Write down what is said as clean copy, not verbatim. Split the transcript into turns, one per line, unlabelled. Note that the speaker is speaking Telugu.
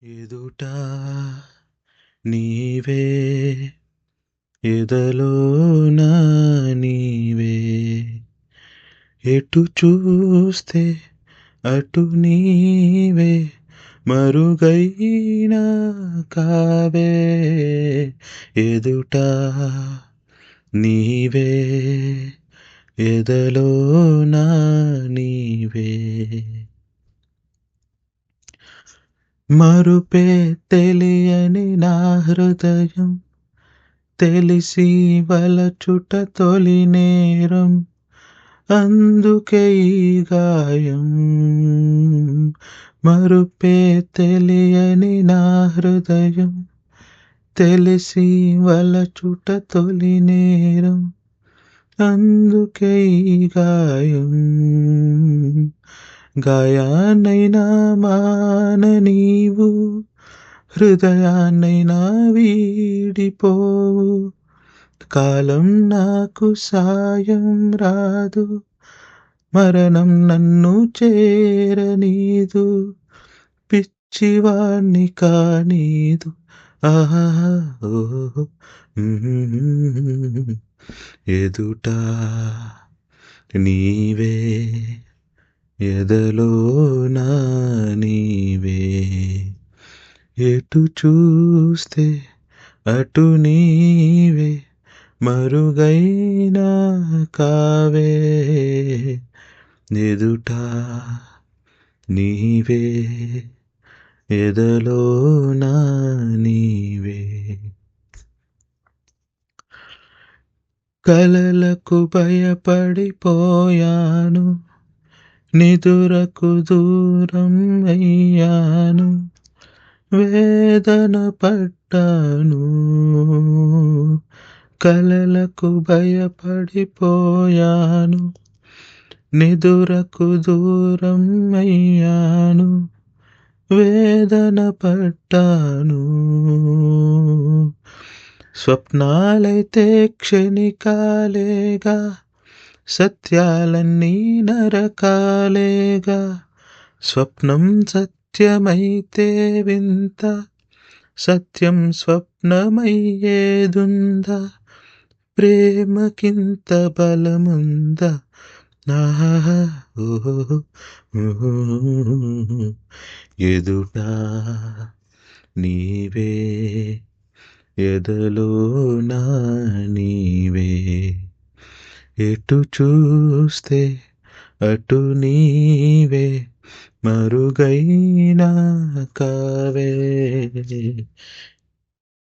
ఎదుట నీవే ఎదలోన నీవే ఎటు చూస్తే అటు నీవే మరుగైనా కావే ఎదుట నీవే ఎదలోన నీవే మరుపే తెలియని నా హృదయం తెలిసి వలచుట తొలి నేరం అందుకే ఈ గాయం మరుపే తెలియని నా హృదయం తెలిసి వలచుట తొలి నేరం అందుకే ఈ గాయం గాయాన్నైనా మాన నీవు హృదయాన్నైనా వీడిపోవు కాలం నాకు సాయం రాదు మరణం నన్ను చేరనీదు పిచ్చివాణ్ణి కానీదు ఆహా ఓహో ఎదుట నీవే ఎదలోన నీవే ఎటు చూస్తే అటు నీవే మరుగైనా కావే ఎదుట నీవే ఎదలోన నీవే కలలకు భయపడిపోయాను నిదురకు దూరం అయ్యాను వేదన పడ్డాను కలలకు భయపడిపోయాను నిదురకు దూరం అయ్యాను వేదన పడ్డాను స్వప్నాలైతే క్షణికాలేగా సత్యాలన్నీ నరకాలేగా స్వప్నం సత్యమైతే వింత సత్యం స్వప్నమయ్యేదుందా ప్రేమకింత బలముందా ఆహా ఓహో ఎదుట నీవే ఎదలోన నీవే ఎటు చూస్తే అటు నీవే మరుగైనా కావే